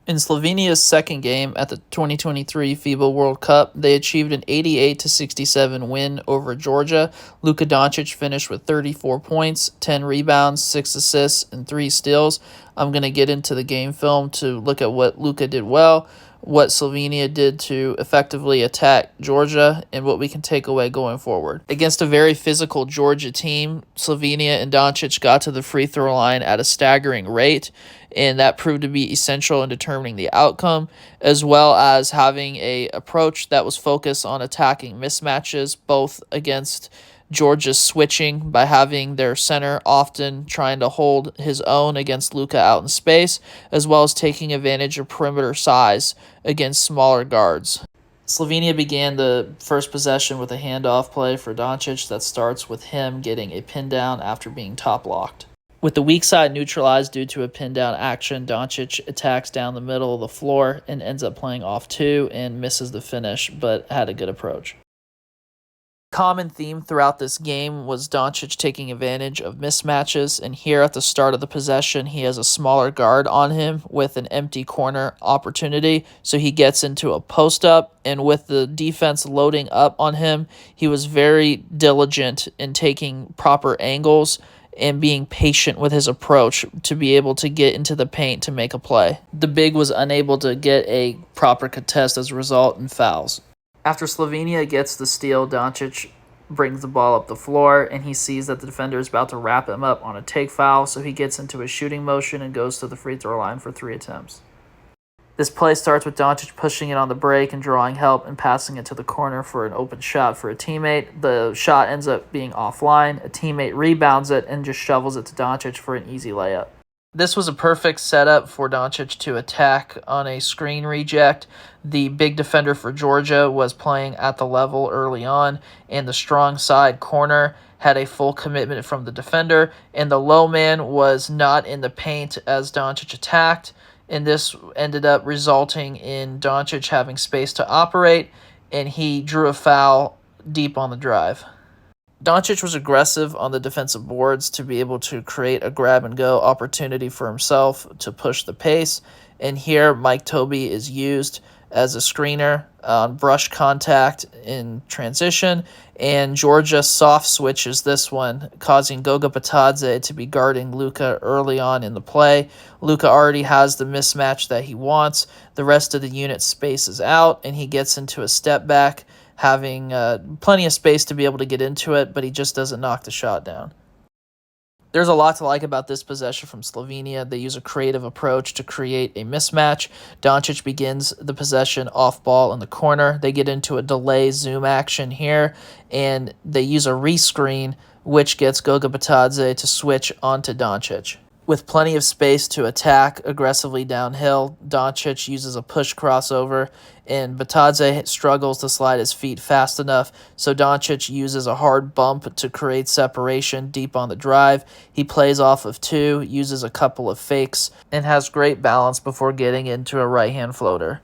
In Slovenia's second game at the 2023 FIBA World Cup, they achieved an 88-67 win over Georgia. Luka Doncic finished with 34 points, 10 rebounds, 6 assists, and 3 steals. I'm going to get into the game film to look at what Luka did well, what Slovenia did to effectively attack Georgia, and what we can take away going forward. Against a very physical Georgia team, Slovenia and Doncic got to the free throw line at a staggering rate, and that proved to be essential in determining the outcome, as well as having a approach that was focused on attacking mismatches, both against Georgia's switching by having their center often trying to hold his own against Luka out in space, as well as taking advantage of perimeter size against smaller guards. Slovenia began the first possession with a handoff play for Doncic that starts with him getting a pin down after being top locked. With the weak side neutralized due to a pin-down action, Doncic attacks down the middle of the floor and ends up playing off two and misses the finish, but had a good approach. Common theme throughout this game was Doncic taking advantage of mismatches, and here at the start of the possession, he has a smaller guard on him with an empty corner opportunity, so he gets into a post-up, and with the defense loading up on him, he was very diligent in taking proper angles and being patient with his approach to be able to get into the paint to make a play. The big was unable to get a proper contest as a result in fouls. After Slovenia gets the steal, Doncic brings the ball up the floor, and he sees that the defender is about to wrap him up on a take foul, so he gets into a shooting motion and goes to the free throw line for 3 attempts. This play starts with Doncic pushing it on the break and drawing help and passing it to the corner for an open shot for a teammate. The shot ends up being offline. A teammate rebounds it and just shovels it to Doncic for an easy layup. This was a perfect setup for Doncic to attack on a screen reject. The big defender for Georgia was playing at the level early on, and the strong side corner had a full commitment from the defender, and the low man was not in the paint as Doncic attacked. And this ended up resulting in Doncic having space to operate, and he drew a foul deep on the drive. Doncic was aggressive on the defensive boards to be able to create a grab-and-go opportunity for himself to push the pace, and here Mike Tobey is used as a screener on brush contact in transition, and Georgia soft switches this one, causing Goga Batadze to be guarding Luka early on in the play. Luka already has the mismatch that he wants. The rest of the unit spaces out, and he gets into a step back, having plenty of space to be able to get into it, but he just doesn't knock the shot down. There's a lot to like about this possession from Slovenia. They use a creative approach to create a mismatch. Doncic begins the possession off ball in the corner. They get into a delay zoom action here, and they use a rescreen, which gets Goga Batadze to switch onto Doncic. With plenty of space to attack aggressively downhill, Doncic uses a push crossover, and Batadze struggles to slide his feet fast enough, so Doncic uses a hard bump to create separation deep on the drive. He plays off of two, uses a couple of fakes, and has great balance before getting into a right-hand floater.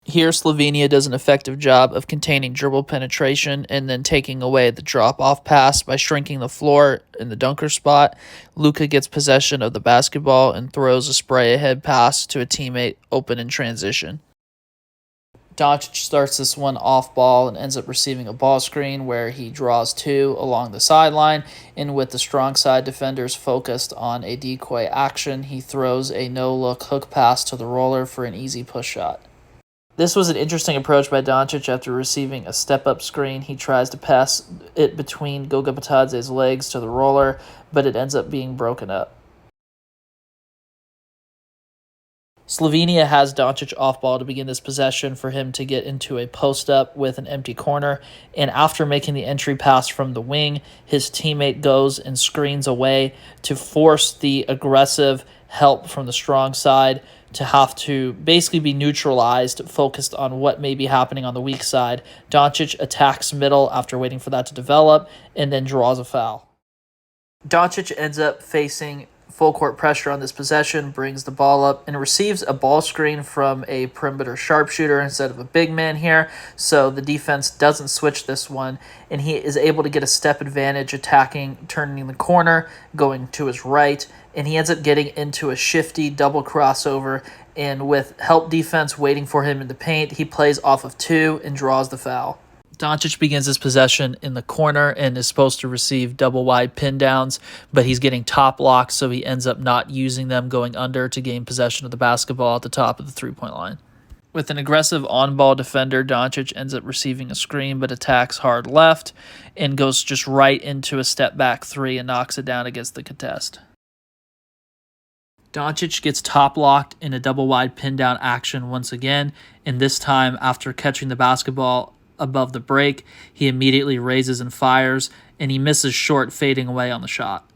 Here, Slovenia does an effective job of containing dribble penetration and then taking away the drop-off pass by shrinking the floor in the dunker spot. Luka gets possession of the basketball and throws a spray-ahead pass to a teammate open in transition. Doncic starts this one off ball and ends up receiving a ball screen where he draws two along the sideline, and with the strong side defenders focused on a decoy action, he throws a no-look hook pass to the roller for an easy push shot. This was an interesting approach by Doncic after receiving a step-up screen. He tries to pass it between Goga Batadze's legs to the roller, but it ends up being broken up. Slovenia has Doncic off ball to begin this possession for him to get into a post-up with an empty corner, and after making the entry pass from the wing, his teammate goes and screens away to force the aggressive help from the strong side to have to basically be neutralized, focused on what may be happening on the weak side. Doncic attacks middle after waiting for that to develop, and then draws a foul. Doncic ends up facing full court pressure on this possession, brings the ball up, and receives a ball screen from a perimeter sharpshooter instead of a big man here, so the defense doesn't switch this one, and he is able to get a step advantage attacking, turning the corner, going to his right, and he ends up getting into a shifty double crossover, and with help defense waiting for him in the paint, he plays off of two and draws the foul. Doncic begins his possession in the corner and is supposed to receive double-wide pin downs, but he's getting top locked, so he ends up not using them, going under to gain possession of the basketball at the top of the three-point line. With an aggressive on-ball defender, Doncic ends up receiving a screen but attacks hard left and goes just right into a step-back three and knocks it down against the contest. Doncic gets top-locked in a double-wide pin-down action once again, and this time, after catching the basketball above the break, he immediately raises and fires, and he misses short, fading away on the shot.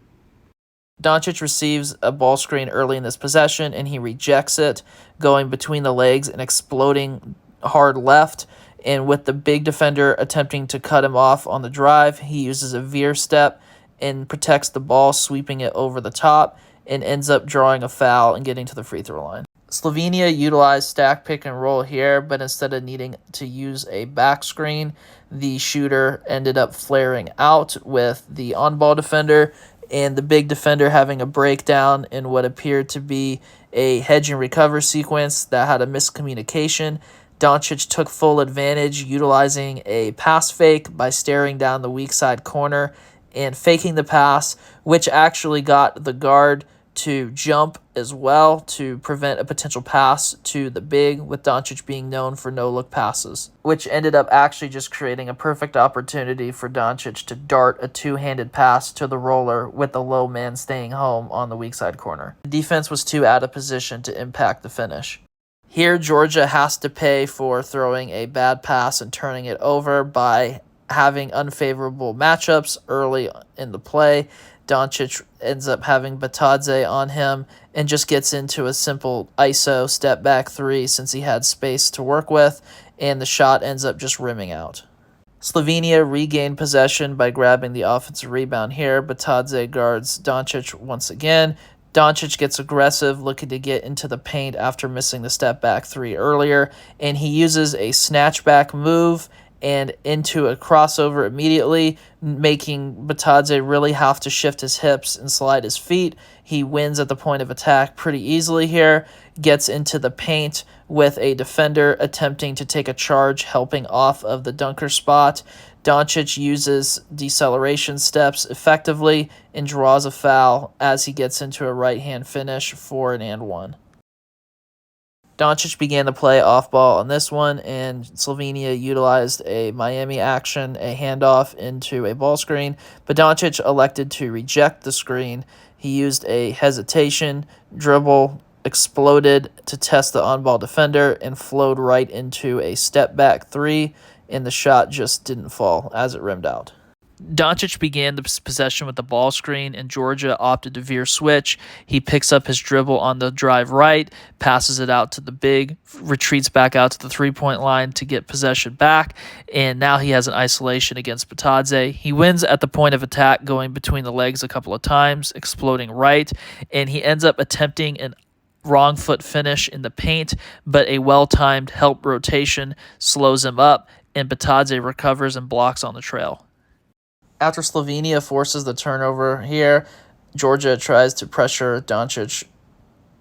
Doncic receives a ball screen early in this possession, and he rejects it, going between the legs and exploding hard left. And with the big defender attempting to cut him off on the drive, he uses a veer step and protects the ball, sweeping it over the top, and ends up drawing a foul and getting to the free throw line. Slovenia utilized stack pick and roll here, but instead of needing to use a back screen, the shooter ended up flaring out with the on-ball defender, and the big defender having a breakdown in what appeared to be a hedge and recover sequence that had a miscommunication. Doncic took full advantage, utilizing a pass fake by staring down the weak side corner and faking the pass, which actually got the guard to jump as well to prevent a potential pass to the big, with Doncic being known for no-look passes, which ended up actually just creating a perfect opportunity for Doncic to dart a two-handed pass to the roller with the low man staying home on the weak side corner. The defense was too out of position to impact the finish. Here, Georgia has to pay for throwing a bad pass and turning it over by having unfavorable matchups early in the play. Doncic ends up having Batadze on him and just gets into a simple ISO step-back three since he had space to work with, and the shot ends up just rimming out. Slovenia regained possession by grabbing the offensive rebound here. Batadze guards Doncic once again. Doncic gets aggressive, looking to get into the paint after missing the step-back three earlier, and he uses a snatchback move and into a crossover immediately, making Batadze really have to shift his hips and slide his feet. He wins at the point of attack pretty easily here, gets into the paint with a defender attempting to take a charge, helping off of the dunker spot. Doncic uses deceleration steps effectively and draws a foul as he gets into a right-hand finish for an and one. Doncic began the play off ball on this one, and Slovenia utilized a Miami action, a handoff into a ball screen, but Doncic elected to reject the screen. He used a hesitation, dribble, exploded to test the on-ball defender, and flowed right into a step-back three, and the shot just didn't fall as it rimmed out. Doncic began the possession with the ball screen, and Georgia opted to veer switch. He picks up his dribble on the drive right, passes it out to the big, retreats back out to the three-point line to get possession back, and now he has an isolation against Batadze. He wins at the point of attack, going between the legs a couple of times, exploding right, and he ends up attempting an wrong foot finish in the paint, but a well-timed help rotation slows him up, and Batadze recovers and blocks on the trail. After Slovenia forces the turnover here, Georgia tries to pressure Doncic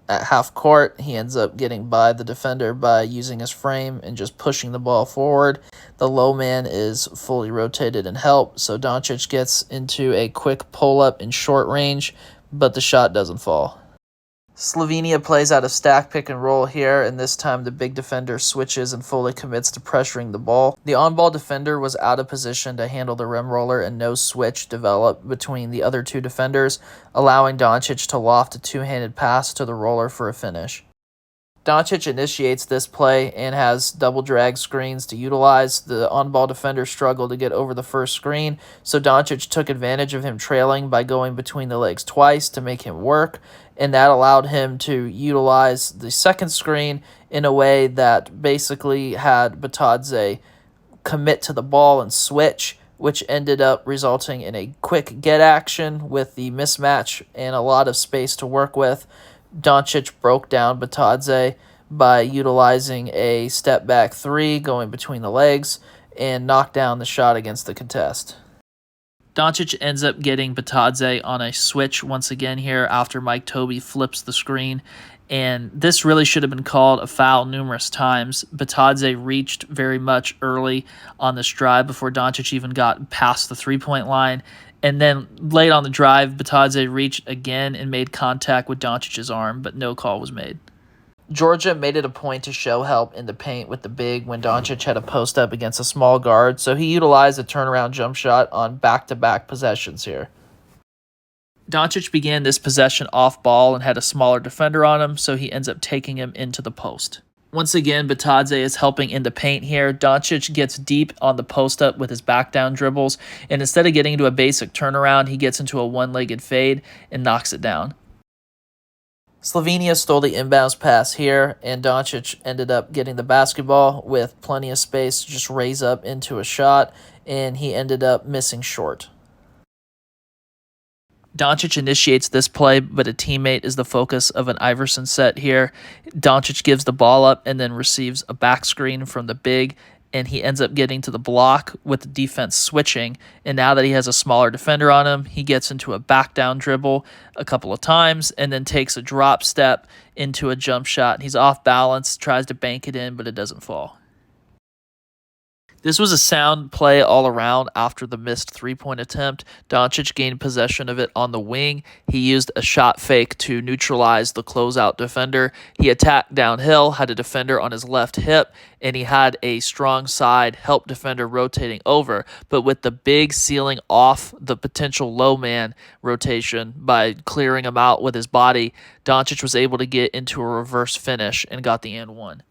at half court. He ends up getting by the defender by using his frame and just pushing the ball forward. The low man is fully rotated in help, so Doncic gets into a quick pull-up in short range, but the shot doesn't fall. Slovenia plays out a stack pick and roll here, and this time the big defender switches and fully commits to pressuring the ball. The on-ball defender was out of position to handle the rim roller, and no switch developed between the other two defenders, allowing Doncic to loft a two-handed pass to the roller for a finish. Doncic initiates this play and has double drag screens to utilize. The on-ball defender struggled to get over the first screen, so Doncic took advantage of him trailing by going between the legs twice to make him work, and that allowed him to utilize the second screen in a way that basically had Batadze commit to the ball and switch, which ended up resulting in a quick get action with the mismatch and a lot of space to work with. Doncic broke down Batadze by utilizing a step-back three going between the legs and knocked down the shot against the contest. Doncic ends up getting Batadze on a switch once again here after Mike Tobey flips the screen. And this really should have been called a foul numerous times. Batadze reached very much early on this drive before Doncic even got past the three-point line. And then late on the drive, Batadze reached again and made contact with Doncic's arm, but no call was made. Georgia made it a point to show help in the paint with the big when Doncic had a post up against a small guard, so he utilized a turnaround jump shot on back-to-back possessions here. Doncic began this possession off ball and had a smaller defender on him, so he ends up taking him into the post. Once again, Batadze is helping in the paint here. Doncic gets deep on the post-up with his back-down dribbles, and instead of getting into a basic turnaround, he gets into a one-legged fade and knocks it down. Slovenia stole the inbounds pass here, and Doncic ended up getting the basketball with plenty of space to just raise up into a shot, and he ended up missing short. Doncic initiates this play, but a teammate is the focus of an Iverson set here. Doncic gives the ball up and then receives a back screen from the big, and he ends up getting to the block with the defense switching. And now that he has a smaller defender on him, he gets into a back down dribble a couple of times and then takes a drop step into a jump shot. He's off balance, tries to bank it in, but it doesn't fall. This was a sound play all around after the missed three-point attempt. Doncic gained possession of it on the wing. He used a shot fake to neutralize the closeout defender. He attacked downhill, had a defender on his left hip, and he had a strong side help defender rotating over. But with the big sealing off the potential low man rotation by clearing him out with his body, Doncic was able to get into a reverse finish and got the and one.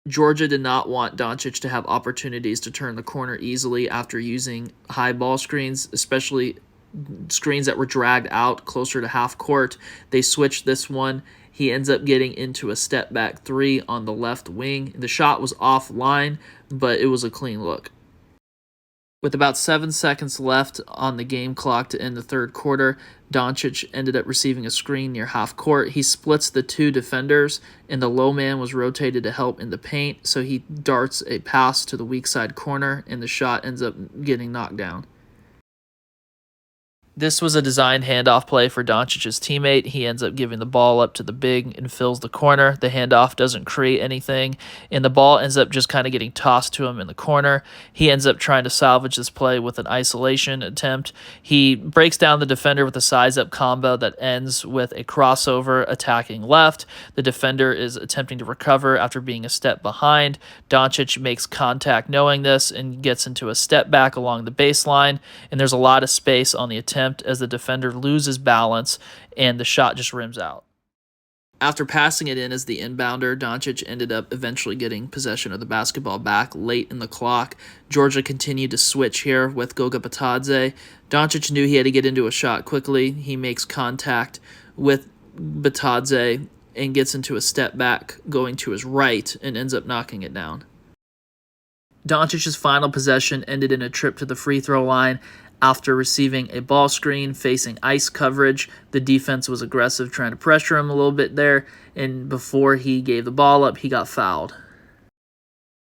Georgia did not want Doncic to have opportunities to turn the corner easily after using high ball screens, especially screens that were dragged out closer to half court. They switched this one. He ends up getting into a step back three on the left wing. The shot was offline, but it was a clean look. With about 7 seconds left on the game clock to end the third quarter, Doncic ended up receiving a screen near half court. He splits the two defenders, and the low man was rotated to help in the paint, so he darts a pass to the weak side corner, and the shot ends up getting knocked down. This was a designed handoff play for Doncic's teammate. He ends up giving the ball up to the big and fills the corner. The handoff doesn't create anything, and the ball ends up just kind of getting tossed to him in the corner. He ends up trying to salvage this play with an isolation attempt. He breaks down the defender with a size-up combo that ends with a crossover attacking left. The defender is attempting to recover after being a step behind. Doncic makes contact knowing this and gets into a step back along the baseline, and there's a lot of space on the attempt as the defender loses balance and the shot just rims out. After passing it in as the inbounder, Doncic ended up eventually getting possession of the basketball back late in the clock. Georgia continued to switch here with Goga Batadze. Doncic knew he had to get into a shot quickly. He makes contact with Batadze and gets into a step back going to his right and ends up knocking it down. Doncic's final possession ended in a trip to the free throw line. After receiving a ball screen facing ice coverage, the defense was aggressive, trying to pressure him a little bit there, and before he gave the ball up, he got fouled.